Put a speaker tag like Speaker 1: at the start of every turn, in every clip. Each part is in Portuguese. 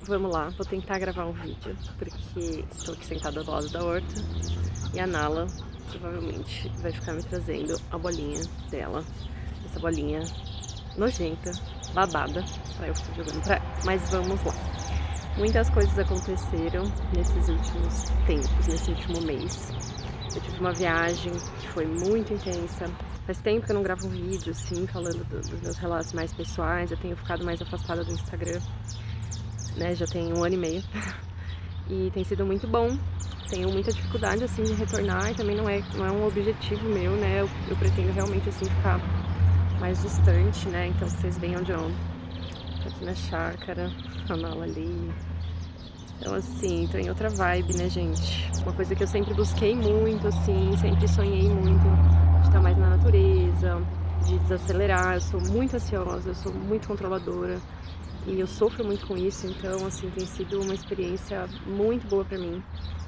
Speaker 1: vamos lá, vou tentar gravar um vídeo, porque estou aqui sentada do lado da horta e a Nala provavelmente vai ficar me trazendo a bolinha dela, essa bolinha nojenta, babada, pra eu ficar jogando pra ela. Mas vamos lá. Muitas coisas aconteceram nesses últimos tempos, nesse último mês. Eu tive uma viagem que foi muito intensa. Faz tempo que eu não gravo um vídeo, assim, falando dos meus relatos mais pessoais. Eu tenho ficado mais afastada do Instagram, né? Já tem 1 ano e meio. E tem sido muito bom. Tenho muita dificuldade, assim, de retornar. E também não é um objetivo meu, né? Eu pretendo realmente, assim, ficar mais distante, né? Então vocês veem onde eu ando. Tô aqui na chácara, a Nala ali. Então, assim, tô em outra vibe, né, gente? Uma coisa que eu sempre busquei muito, assim, sempre sonhei muito, de estar mais na natureza, de desacelerar. Eu sou muito ansiosa, eu sou muito controladora e eu sofro muito com isso. Então, assim, tem sido uma experiência muito boa pra mim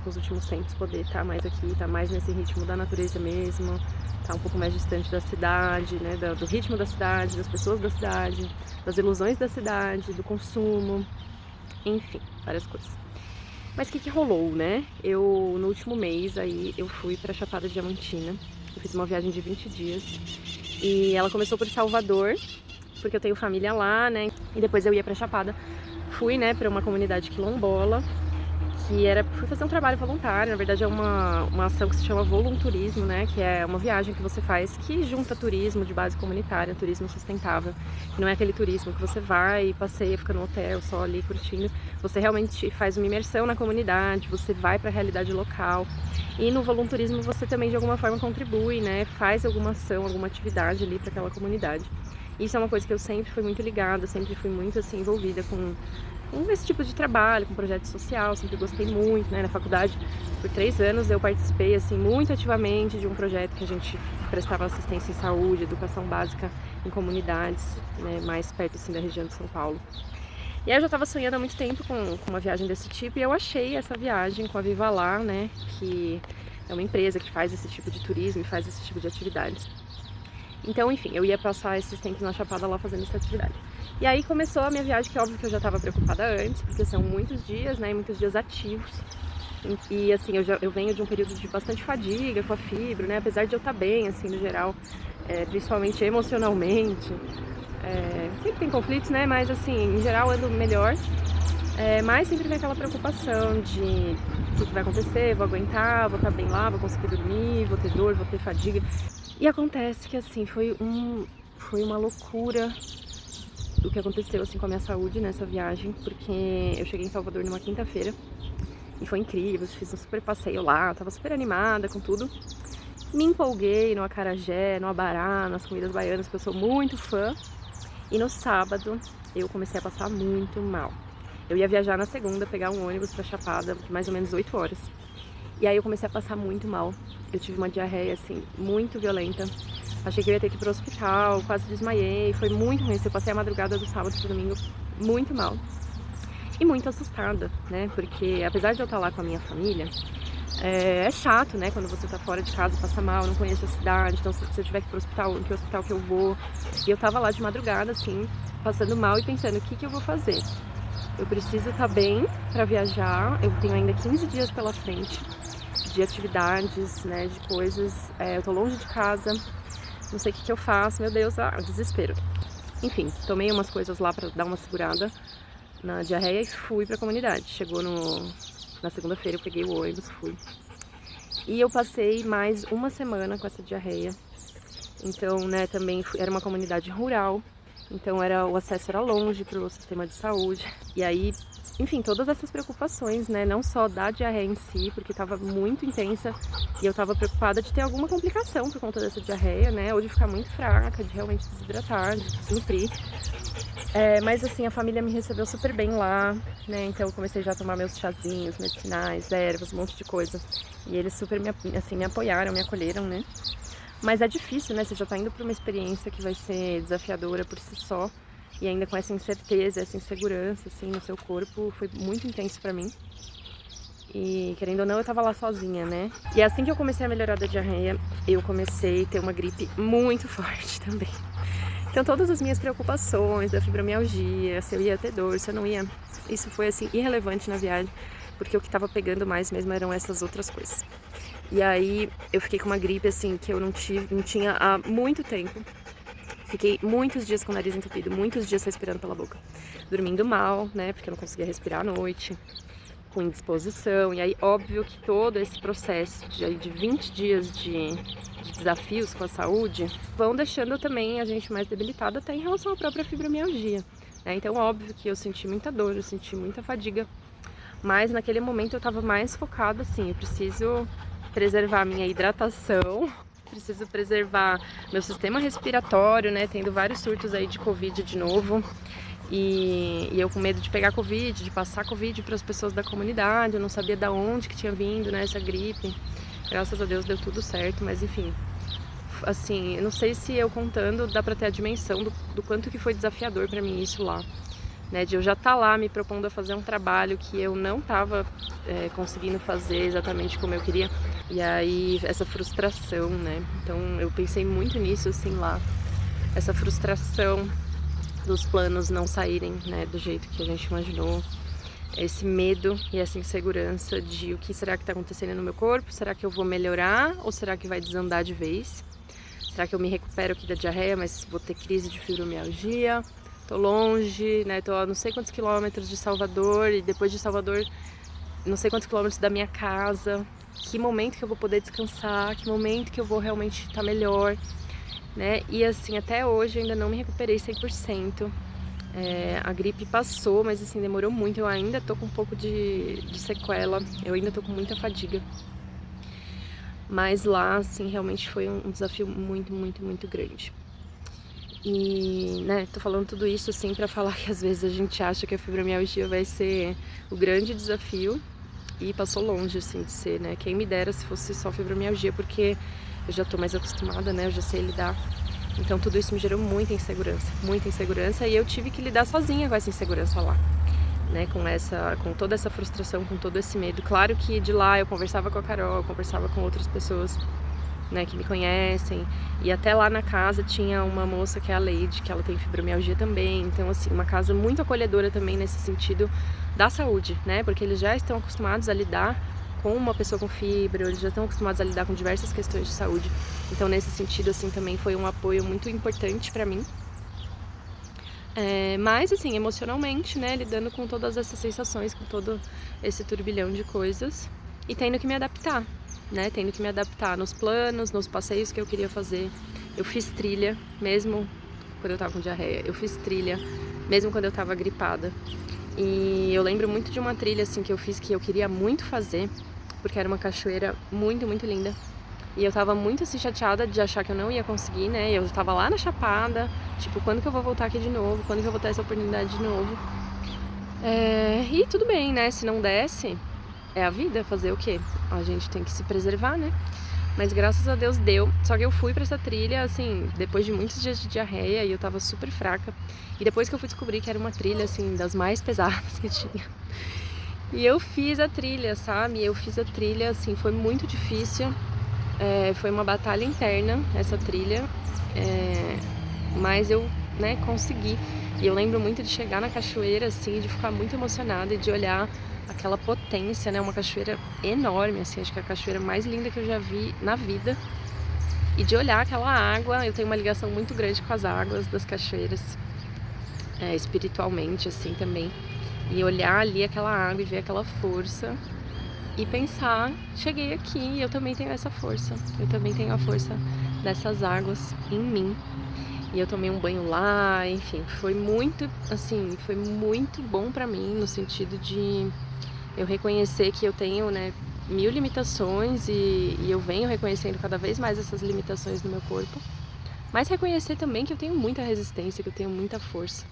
Speaker 1: nos últimos tempos, poder estar mais aqui, estar mais nesse ritmo da natureza mesmo, estar um pouco mais distante da cidade, né, do ritmo da cidade, das pessoas da cidade, das ilusões da cidade, do consumo, enfim, várias coisas. Mas o que rolou, né? No último mês, aí, eu fui pra Chapada Diamantina. Eu fiz uma viagem de 20 dias. E ela começou por Salvador, porque eu tenho família lá, né? E depois eu ia pra Chapada. Fui, né, pra uma comunidade quilombola, fui fazer um trabalho voluntário. Na verdade é uma ação que se chama volunturismo, né, que é uma viagem que você faz que junta turismo de base comunitária, turismo sustentável, que não é aquele turismo que você vai e passeia, fica no hotel só ali curtindo. Você realmente faz uma imersão na comunidade, você vai para a realidade local. E no volunturismo você também de alguma forma contribui, né, faz alguma ação, alguma atividade ali para aquela comunidade. Isso é uma coisa que eu sempre fui muito ligada, sempre fui muito assim envolvida com esse tipo de trabalho, com projeto social, sempre gostei muito, né? Na faculdade, por 3 anos eu participei assim muito ativamente de um projeto que a gente prestava assistência em saúde, educação básica em comunidades, né, mais perto assim da região de São Paulo. E aí eu já estava sonhando há muito tempo com uma viagem desse tipo e eu achei essa viagem com a Viva Lá, né, que é uma empresa que faz esse tipo de turismo e faz esse tipo de atividades. Então, enfim, eu ia passar esses tempos na Chapada lá fazendo essa atividade. E aí começou a minha viagem, que é óbvio que eu já estava preocupada antes, porque são muitos dias, né, e muitos dias ativos. E assim, eu venho de um período de bastante fadiga com a fibra, né, apesar de eu estar bem, assim, no geral, principalmente emocionalmente. Sempre tem conflitos, né, mas assim, em geral ando melhor. Mas sempre vem aquela preocupação de o que vai acontecer, vou aguentar, vou estar bem lá, vou conseguir dormir, vou ter dor, vou ter fadiga. E acontece que assim, foi uma loucura o que aconteceu assim com a minha saúde nessa viagem, porque eu cheguei em Salvador numa quinta-feira e foi incrível, fiz um super passeio lá, tava super animada com tudo. Me empolguei no acarajé, no abará, nas comidas baianas, que eu sou muito fã. E no sábado eu comecei a passar muito mal. Eu ia viajar na segunda, pegar um ônibus pra Chapada, mais ou menos 8 horas. E aí eu comecei a passar muito mal. Eu tive uma diarreia, assim, muito violenta. Achei que eu ia ter que ir pro hospital, quase desmaiei. Foi muito ruim. Eu passei a madrugada do sábado pro domingo muito mal. E muito assustada, né? Porque apesar de eu estar lá com a minha família, é chato, né? Quando você tá fora de casa, passa mal, não conheço a cidade. Então se eu tiver que ir pro hospital, em que hospital que eu vou? E eu tava lá de madrugada, assim, passando mal e pensando, o que eu vou fazer? Eu preciso estar bem para viajar. Eu tenho ainda 15 dias pela frente de atividades, né, de coisas. Eu tô longe de casa, não sei o que eu faço, meu Deus, desespero. Enfim, tomei umas coisas lá para dar uma segurada na diarreia e fui pra comunidade. Chegou na segunda-feira, eu peguei o ônibus, fui. E eu passei mais uma semana com essa diarreia. Então, né, também era uma comunidade rural, então o acesso era longe pro sistema de saúde. E aí, enfim, todas essas preocupações, né, não só da diarreia em si, porque estava muito intensa e eu estava preocupada de ter alguma complicação por conta dessa diarreia, né, ou de ficar muito fraca, de realmente desidratar, de desnutrir. Mas assim, a família me recebeu super bem lá, né, então eu comecei já a tomar meus chazinhos medicinais, ervas, um monte de coisa. E eles super me apoiaram, me acolheram, né. Mas é difícil, né? Você já tá indo para uma experiência que vai ser desafiadora por si só. E ainda com essa incerteza, essa insegurança, assim, no seu corpo, foi muito intenso pra mim. E, querendo ou não, eu tava lá sozinha, né? E assim que eu comecei a melhorar da diarreia, eu comecei a ter uma gripe muito forte também. Então todas as minhas preocupações da fibromialgia, se eu ia ter dor, se eu não ia, isso foi assim irrelevante na viagem, porque o que estava pegando mais mesmo eram essas outras coisas. E aí eu fiquei com uma gripe assim que eu não tinha há muito tempo. Fiquei muitos dias com o nariz entupido, muitos dias respirando pela boca, dormindo mal, né, porque eu não conseguia respirar à noite, com indisposição. E aí, óbvio que todo esse processo de 20 dias de desafios com a saúde vão deixando também a gente mais debilitada até em relação à própria fibromialgia, né? Então, óbvio que eu senti muita dor, eu senti muita fadiga, mas naquele momento eu estava mais focada assim, eu preciso preservar a minha hidratação, preciso preservar meu sistema respiratório, né? Tendo vários surtos aí de Covid de novo. E eu com medo de pegar Covid, de passar Covid para as pessoas da comunidade, eu não sabia de onde que tinha vindo, né, essa gripe. Graças a Deus deu tudo certo, mas enfim, assim, eu não sei se eu contando dá para ter a dimensão do quanto que foi desafiador para mim isso lá, né, de eu já estar lá me propondo a fazer um trabalho que eu não estava conseguindo fazer exatamente como eu queria, e aí essa frustração, né, então eu pensei muito nisso, assim, lá, essa frustração dos planos não saírem, né, do jeito que a gente imaginou, esse medo e essa insegurança de o que será que está acontecendo no meu corpo, será que eu vou melhorar ou será que vai desandar de vez? Será que eu me recupero aqui da diarreia, mas vou ter crise de fibromialgia? Tô longe, né, tô a não sei quantos quilômetros de Salvador e depois de Salvador não sei quantos quilômetros da minha casa, que momento que eu vou poder descansar, que momento que eu vou realmente estar melhor, né? E assim, até hoje eu ainda não me recuperei 100%. A gripe passou, mas assim, demorou muito. Eu ainda tô com um pouco de sequela, eu ainda tô com muita fadiga. Mas lá, assim, realmente foi um desafio muito, muito, muito grande. E, né, tô falando tudo isso, assim, pra falar que às vezes a gente acha que a fibromialgia vai ser o grande desafio e passou longe, assim, de ser, né? Quem me dera se fosse só fibromialgia, porque eu já tô mais acostumada, né? Eu já sei lidar. Então tudo isso me gerou muita insegurança e eu tive que lidar sozinha com essa insegurança lá, né? Com toda essa frustração, com todo esse medo. Claro que de lá eu conversava com a Carol, eu conversava com outras pessoas, né, que me conhecem, e até lá na casa tinha uma moça que é a Leide, que ela tem fibromialgia também, então assim, uma casa muito acolhedora também nesse sentido da saúde, né, porque eles já estão acostumados a lidar com uma pessoa com fibra, eles já estão acostumados a lidar com diversas questões de saúde, então nesse sentido assim também foi um apoio muito importante pra mim. Mas assim, emocionalmente, né, lidando com todas essas sensações, com todo esse turbilhão de coisas e tendo que me adaptar, né, tendo que me adaptar nos planos, nos passeios que eu queria fazer. Eu fiz trilha, mesmo quando eu tava com diarreia, eu fiz trilha, mesmo quando eu tava gripada. E eu lembro muito de uma trilha assim que eu fiz que eu queria muito fazer, porque era uma cachoeira muito, muito linda. E eu tava muito assim chateada de achar que eu não ia conseguir, né? Eu tava lá na Chapada, tipo, quando que eu vou voltar aqui de novo? Quando que eu vou ter essa oportunidade de novo? E tudo bem, né? Se não desse, é a vida, fazer o quê? A gente tem que se preservar, né? Mas graças a Deus deu. Só que eu fui pra essa trilha, assim, depois de muitos dias de diarreia e eu tava super fraca. E depois que eu fui descobrir que era uma trilha, assim, das mais pesadas que tinha. E eu fiz a trilha, sabe? Eu fiz a trilha, assim, foi muito difícil. Foi uma batalha interna essa trilha, mas eu, né, consegui. E eu lembro muito de chegar na cachoeira, assim, de ficar muito emocionada e de olhar aquela potência, né, uma cachoeira enorme, assim, acho que é a cachoeira mais linda que eu já vi na vida. E de olhar aquela água, eu tenho uma ligação muito grande com as águas das cachoeiras, espiritualmente, assim, também. E olhar ali aquela água e ver aquela força. E pensar, cheguei aqui, eu também tenho essa força, eu também tenho a força dessas águas em mim. E eu tomei um banho lá, enfim, foi muito, assim, foi muito bom pra mim, no sentido de eu reconhecer que eu tenho, né, 1000 limitações e eu venho reconhecendo cada vez mais essas limitações no meu corpo. Mas reconhecer também que eu tenho muita resistência, que eu tenho muita força.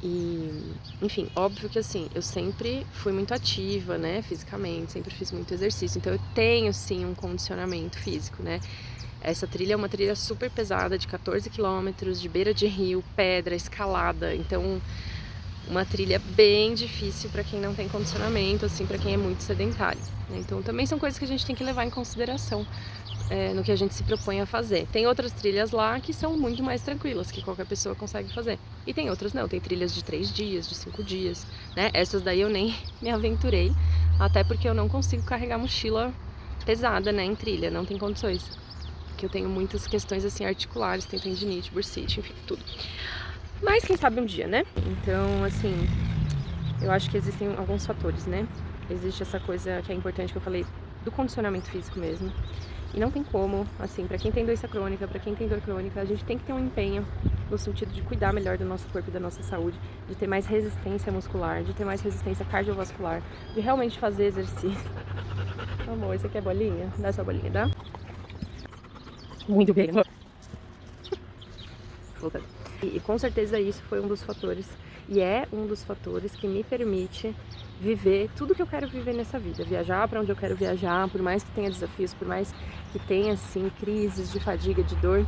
Speaker 1: E, enfim, óbvio que assim, eu sempre fui muito ativa, né, fisicamente, sempre fiz muito exercício, então eu tenho sim um condicionamento físico, né. Essa trilha é uma trilha super pesada, de 14 quilômetros, de beira de rio, pedra, escalada, então uma trilha bem difícil para quem não tem condicionamento, assim, para quem é muito sedentário, né? Então também são coisas que a gente tem que levar em consideração, no que a gente se propõe a fazer. Tem outras trilhas lá que são muito mais tranquilas, que qualquer pessoa consegue fazer. E tem outras não, tem trilhas de 3 dias, de 5 dias, né? Essas daí eu nem me aventurei, até porque eu não consigo carregar mochila pesada, né, em trilha, não tem condições. Porque eu tenho muitas questões assim articulares, tenho tendinite, bursite, enfim, tudo. Mas quem sabe um dia, né? Então, assim, eu acho que existem alguns fatores, né? Existe essa coisa que é importante que eu falei do condicionamento físico mesmo. E não tem como, assim, pra quem tem doença crônica, pra quem tem dor crônica, a gente tem que ter um empenho no sentido de cuidar melhor do nosso corpo e da nossa saúde, de ter mais resistência muscular, de ter mais resistência cardiovascular, de realmente fazer exercício. Amor, isso aqui é bolinha? Dá essa bolinha, dá? Muito bem, amor. Voltando. E com certeza isso foi um dos fatores, e é um dos fatores que me permite viver tudo que eu quero viver nessa vida, viajar para onde eu quero viajar, por mais que tenha desafios, por mais que tenha assim crises de fadiga, de dor,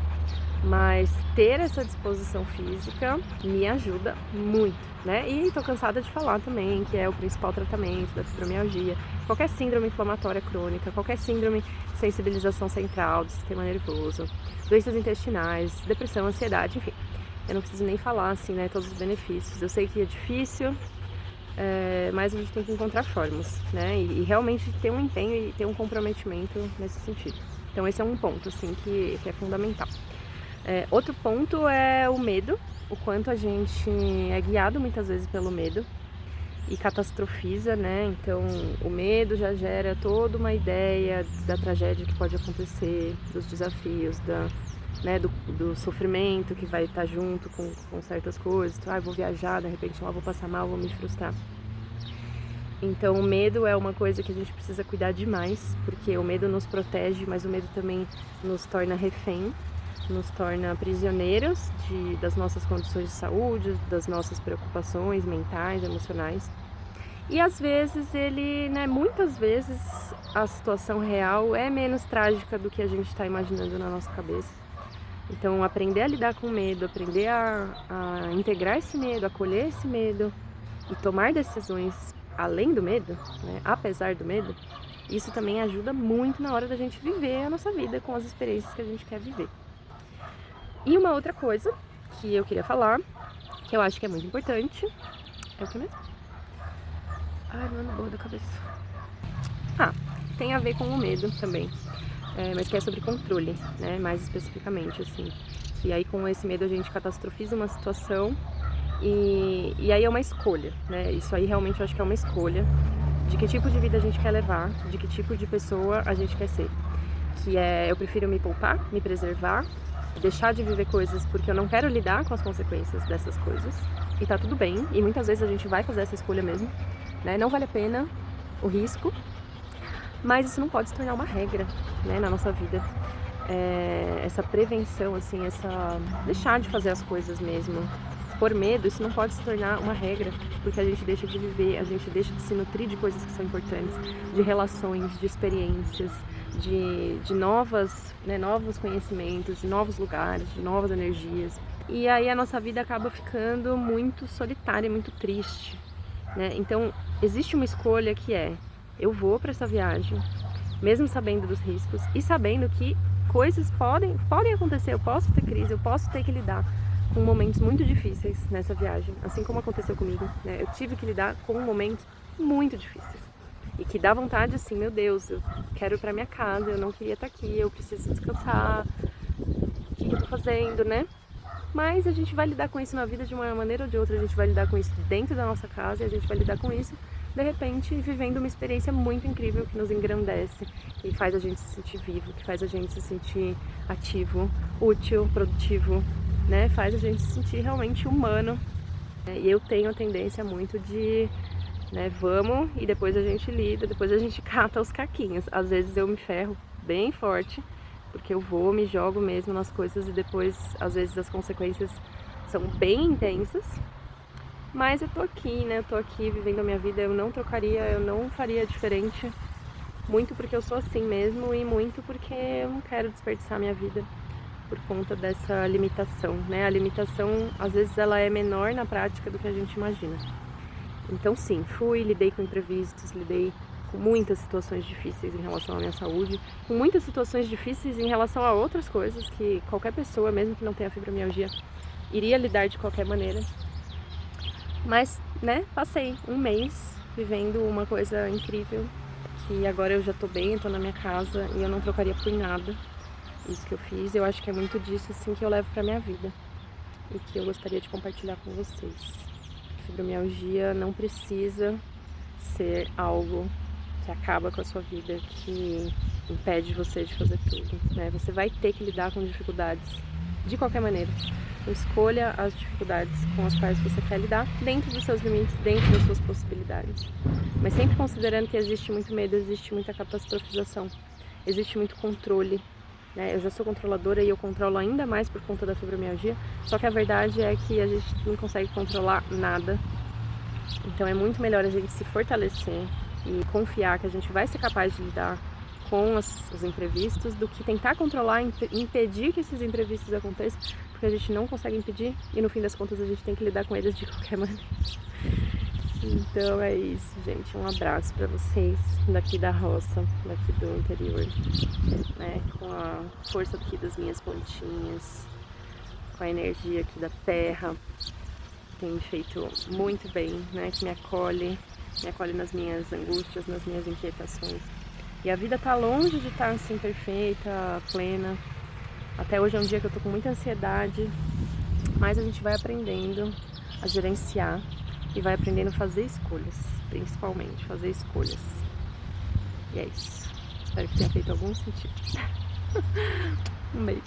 Speaker 1: mas ter essa disposição física me ajuda muito, né? E tô cansada de falar também que é o principal tratamento da fibromialgia, qualquer síndrome inflamatória crônica, qualquer síndrome de sensibilização central do sistema nervoso, doenças intestinais, depressão, ansiedade, enfim. Eu não preciso nem falar, assim, né, todos os benefícios. Eu sei que é difícil, mas a gente tem que encontrar formas, né, e realmente ter um empenho e ter um comprometimento nesse sentido. Então esse é um ponto, assim, que é fundamental. Outro ponto é o medo, o quanto a gente é guiado muitas vezes pelo medo e catastrofiza, né, então o medo já gera toda uma ideia da tragédia que pode acontecer, dos desafios, né, do sofrimento que vai estar junto com certas coisas. Então, vou viajar, de repente lá vou passar mal, vou me frustrar. Então o medo é uma coisa que a gente precisa cuidar demais, porque o medo nos protege, mas o medo também nos torna refém, nos torna prisioneiros das nossas condições de saúde, das nossas preocupações mentais, emocionais. E às vezes ele, né, muitas vezes a situação real é menos trágica do que a gente está imaginando na nossa cabeça. Então, aprender a lidar com o medo, aprender a integrar esse medo, acolher esse medo e tomar decisões além do medo, né, apesar do medo, isso também ajuda muito na hora da gente viver a nossa vida com as experiências que a gente quer viver. E uma outra coisa que eu queria falar, que eu acho que é muito importante, é o que mesmo? Ai, mano, boa da cabeça. Tem a ver com o medo também. Mas que é sobre controle, né, mais especificamente, assim. E aí com esse medo a gente catastrofiza uma situação e aí é uma escolha, né, isso aí realmente eu acho que é uma escolha de que tipo de vida a gente quer levar, de que tipo de pessoa a gente quer ser. Que eu prefiro me poupar, me preservar, deixar de viver coisas porque eu não quero lidar com as consequências dessas coisas. E tá tudo bem, e muitas vezes a gente vai fazer essa escolha mesmo, né, não vale a pena o risco. Mas isso não pode se tornar uma regra, né, na nossa vida. Essa prevenção, assim, deixar de fazer as coisas mesmo por medo, isso não pode se tornar uma regra, porque a gente deixa de viver, a gente deixa de se nutrir de coisas que são importantes, de relações, de experiências, de novos conhecimentos, de novos lugares, de novas energias. E aí a nossa vida acaba ficando muito solitária, muito triste, né? Então existe uma escolha que eu vou para essa viagem, mesmo sabendo dos riscos e sabendo que coisas podem acontecer, eu posso ter crise, eu posso ter que lidar com momentos muito difíceis nessa viagem, assim como aconteceu comigo, né? Eu tive que lidar com momentos muito difíceis e que dá vontade assim, meu Deus, eu quero ir para minha casa, eu não queria estar aqui, eu preciso descansar, o que eu tô fazendo, né? Mas a gente vai lidar com isso na vida de uma maneira ou de outra, a gente vai lidar com isso dentro da nossa casa e a gente vai lidar com isso de repente vivendo uma experiência muito incrível que nos engrandece, que faz a gente se sentir vivo, que faz a gente se sentir ativo, útil, produtivo, né? Faz a gente se sentir realmente humano. E eu tenho a tendência muito de, né, vamos e depois a gente lida, depois a gente cata os caquinhos. Às vezes eu me ferro bem forte, porque eu me jogo mesmo nas coisas e depois, às vezes, as consequências são bem intensas. Mas eu tô aqui, né? Eu tô aqui vivendo a minha vida, eu não trocaria, eu não faria diferente. Muito porque eu sou assim mesmo e muito porque eu não quero desperdiçar minha vida por conta dessa limitação, né? A limitação, às vezes, ela é menor na prática do que a gente imagina. Então, sim, lidei com imprevistos, lidei com muitas situações difíceis em relação à minha saúde, com muitas situações difíceis em relação a outras coisas que qualquer pessoa, mesmo que não tenha fibromialgia, iria lidar de qualquer maneira. Mas, né, passei um mês vivendo uma coisa incrível, que agora eu já tô bem, tô na minha casa e eu não trocaria por nada isso que eu fiz. Eu acho que é muito disso, assim, que eu levo pra minha vida e que eu gostaria de compartilhar com vocês. Fibromialgia não precisa ser algo que acaba com a sua vida, que impede você de fazer tudo, né? Você vai ter que lidar com dificuldades de qualquer maneira. Então, escolha as dificuldades com as quais você quer lidar dentro dos seus limites, dentro das suas possibilidades. Mas sempre considerando que existe muito medo, existe muita catastrofização, existe muito controle, né? Eu já sou controladora e eu controlo ainda mais por conta da fibromialgia, só que a verdade é que a gente não consegue controlar nada. Então é muito melhor a gente se fortalecer e confiar que a gente vai ser capaz de lidar com os imprevistos do que tentar controlar e impedir que esses imprevistos aconteçam, porque a gente não consegue impedir e no fim das contas a gente tem que lidar com eles de qualquer maneira. Então é isso, gente. Um abraço pra vocês daqui da roça, daqui do interior, né? Com a força aqui das minhas plantinhas, com a energia aqui da terra, tem me feito muito bem, né? Que me acolhe nas minhas angústias, nas minhas inquietações. E a vida tá longe de estar assim perfeita, plena. Até hoje é um dia que eu tô com muita ansiedade, mas a gente vai aprendendo a gerenciar e vai aprendendo a fazer escolhas, principalmente fazer escolhas. E é isso. Espero que tenha feito algum sentido. Um beijo.